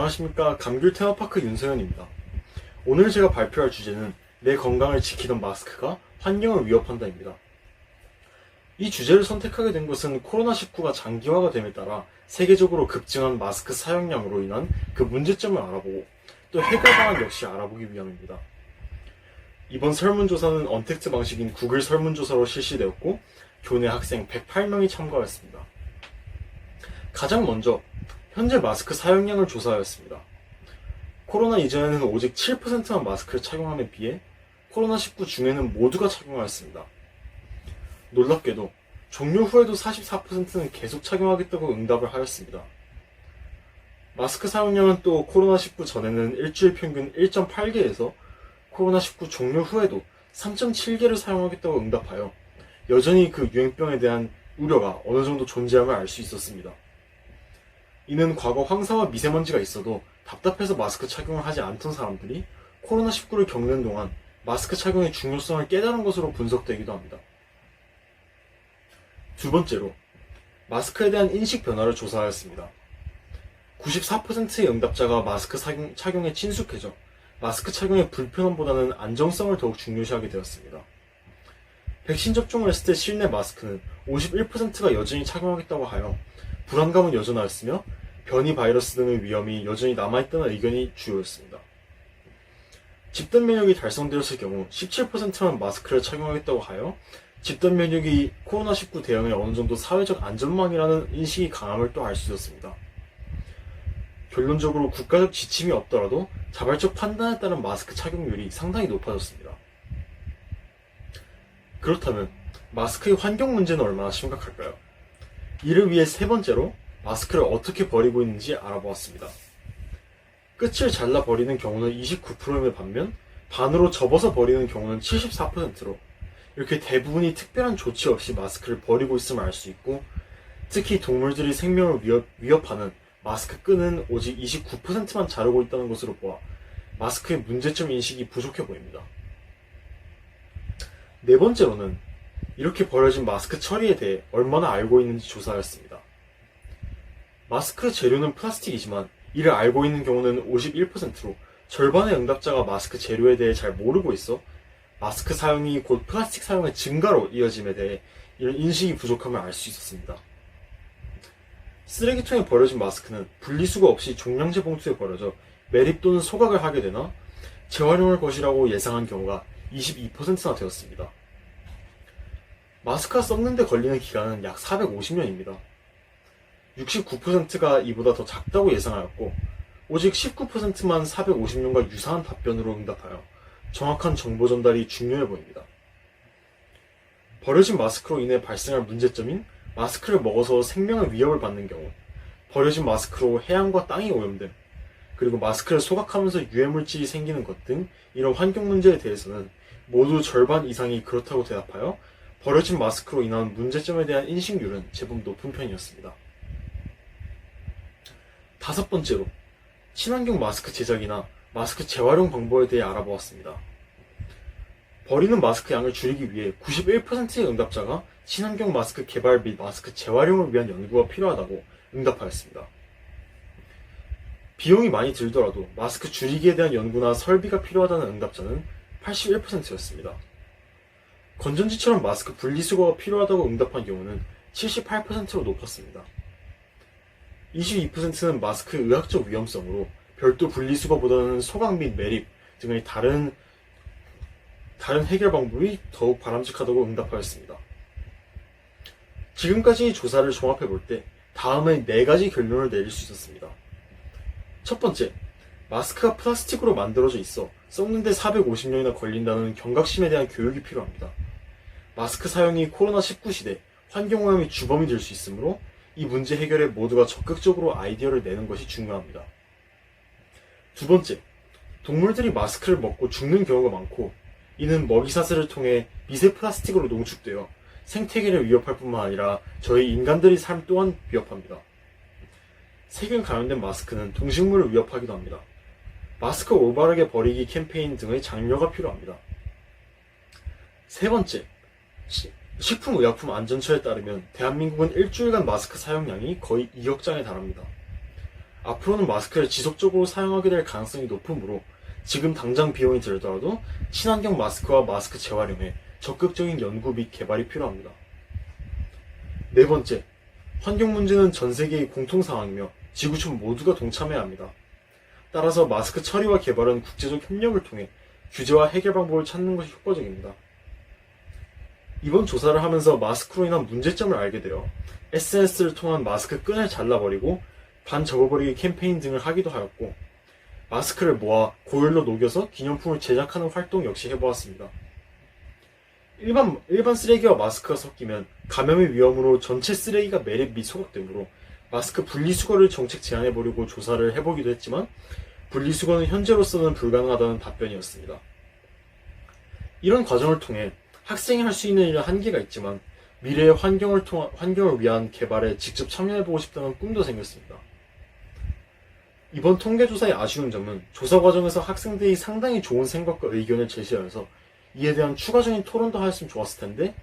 안녕하십니까. 감귤 테마파크 윤서현입니다. 오늘 제가 발표할 주제는 내 건강을 지키던 마스크가 환경을 위협한다입니다. 이 주제를 선택하게 된 것은 코로나19가 장기화가 됨에 따라 세계적으로 급증한 마스크 사용량으로 인한 그 문제점을 알아보고 또 해결 방안 역시 알아보기 위함입니다. 이번 설문조사는 언택트 방식인 구글 설문조사로 실시되었고 교내 학생 108명이 참가하였습니다. 가장 먼저 현재 마스크 사용량을 조사하였습니다. 코로나 이전에는 오직 7%만 마스크를 착용함에 비해 코로나19 중에는 모두가 착용하였습니다. 놀랍게도 종료 후에도 44%는 계속 착용하겠다고 응답을 하였습니다. 마스크 사용량은 또 코로나19 전에는 일주일 평균 1.8개에서 코로나19 종료 후에도 3.7개를 사용하겠다고 응답하여 여전히 그 유행병에 대한 우려가 어느 정도 존재함을 알 수 있었습니다. 이는 과거 황사와 미세먼지가 있어도 답답해서 마스크 착용을 하지 않던 사람들이 코로나19를 겪는 동안 마스크 착용의 중요성을 깨달은 것으로 분석되기도 합니다. 두 번째로, 마스크에 대한 인식 변화를 조사하였습니다. 94%의 응답자가 마스크 착용에 친숙해져 마스크 착용의 불편함보다는 안정성을 더욱 중요시하게 되었습니다. 백신 접종을 했을 때 실내 마스크는 51%가 여전히 착용하겠다고 하여 불안감은 여전하였으며 변이 바이러스 등의 위험이 여전히 남아있다는 의견이 주요였습니다. 집단 면역이 달성되었을 경우 17%만 마스크를 착용하겠다고 하여 집단 면역이 코로나19 대응에 어느 정도 사회적 안전망이라는 인식이 강함을 또 알 수 있었습니다. 결론적으로 국가적 지침이 없더라도 자발적 판단에 따른 마스크 착용률이 상당히 높아졌습니다. 그렇다면 마스크의 환경 문제는 얼마나 심각할까요? 이를 위해 세 번째로 마스크를 어떻게 버리고 있는지 알아보았습니다. 끝을 잘라 버리는 경우는 29%인 반면 반으로 접어서 버리는 경우는 74%로 이렇게 대부분이 특별한 조치 없이 마스크를 버리고 있음을 알 수 있고, 특히 동물들이 생명을 위협하는 마스크 끈은 오직 29%만 자르고 있다는 것으로 보아 마스크의 문제점 인식이 부족해 보입니다. 네 번째로는 이렇게 버려진 마스크 처리에 대해 얼마나 알고 있는지 조사하였습니다. 마스크 재료는 플라스틱이지만 이를 알고 있는 경우는 51%로 절반의 응답자가 마스크 재료에 대해 잘 모르고 있어 마스크 사용이 곧 플라스틱 사용의 증가로 이어짐에 대해 이런 인식이 부족함을 알 수 있었습니다. 쓰레기통에 버려진 마스크는 분리수거 없이 종량제 봉투에 버려져 매립 또는 소각을 하게 되나 재활용할 것이라고 예상한 경우가 22%나 되었습니다. 마스크가 썩는 데 걸리는 기간은 약 450년입니다. 69%가 이보다 더 작다고 예상하였고 오직 19%만 450년과 유사한 답변으로 응답하여 정확한 정보 전달이 중요해 보입니다. 버려진 마스크로 인해 발생할 문제점인 마스크를 먹어서 생명의 위협을 받는 경우, 버려진 마스크로 해양과 땅이 오염됨, 그리고 마스크를 소각하면서 유해물질이 생기는 것 등 이런 환경 문제에 대해서는 모두 절반 이상이 그렇다고 대답하여 버려진 마스크로 인한 문제점에 대한 인식률은 제법 높은 편이었습니다. 다섯 번째로, 친환경 마스크 제작이나 마스크 재활용 방법에 대해 알아보았습니다. 버리는 마스크 양을 줄이기 위해 91%의 응답자가 친환경 마스크 개발 및 마스크 재활용을 위한 연구가 필요하다고 응답하였습니다. 비용이 많이 들더라도 마스크 줄이기에 대한 연구나 설비가 필요하다는 응답자는 81%였습니다. 건전지처럼 마스크 분리수거가 필요하다고 응답한 경우는 78%로 높았습니다. 22%는 마스크의 의학적 위험성으로 별도 분리수거보다는 소각 및 매립 등의 다른 해결 방법이 더욱 바람직하다고 응답하였습니다. 지금까지 조사를 종합해볼 때 다음의 4가지 결론을 내릴 수 있었습니다. 첫 번째, 마스크가 플라스틱으로 만들어져 있어 썩는데 450년이나 걸린다는 경각심에 대한 교육이 필요합니다. 마스크 사용이 코로나19 시대 환경오염의 주범이 될 수 있으므로 이 문제 해결에 모두가 적극적으로 아이디어를 내는 것이 중요합니다. 두 번째, 동물들이 마스크를 먹고 죽는 경우가 많고 이는 먹이사슬을 통해 미세 플라스틱으로 농축되어 생태계를 위협할 뿐만 아니라 저희 인간들의 삶 또한 위협합니다. 세균 감염된 마스크는 동식물을 위협하기도 합니다. 마스크 올바르게 버리기 캠페인 등의 장려가 필요합니다. 세 번째, 식품의약품안전처에 따르면 대한민국은 일주일간 마스크 사용량이 거의 2억 장에 달합니다. 앞으로는 마스크를 지속적으로 사용하게 될 가능성이 높으므로 지금 당장 비용이 들더라도 친환경 마스크와 마스크 재활용에 적극적인 연구 및 개발이 필요합니다. 네 번째, 환경 문제는 전 세계의 공통 상황이며 지구촌 모두가 동참해야 합니다. 따라서 마스크 처리와 개발은 국제적 협력을 통해 규제와 해결 방법을 찾는 것이 효과적입니다. 이번 조사를 하면서 마스크로 인한 문제점을 알게 되어 SNS를 통한 마스크 끈을 잘라버리고 반 접어버리기 캠페인 등을 하기도 하였고, 마스크를 모아 고열로 녹여서 기념품을 제작하는 활동 역시 해보았습니다. 일반 쓰레기와 마스크가 섞이면 감염의 위험으로 전체 쓰레기가 매립 및 소각되므로 마스크 분리수거를 정책 제안해보려고 조사를 해보기도 했지만 분리수거는 현재로서는 불가능하다는 답변이었습니다. 이런 과정을 통해 학생이 할 수 있는 일은 한계가 있지만 미래의 환경을 위한 개발에 직접 참여해보고 싶다는 꿈도 생겼습니다. 이번 통계조사의 아쉬운 점은 조사 과정에서 학생들이 상당히 좋은 생각과 의견을 제시하여서 이에 대한 추가적인 토론도 하였으면 좋았을 텐데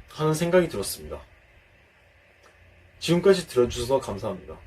하는 생각이 들었습니다. 지금까지 들어주셔서 감사합니다.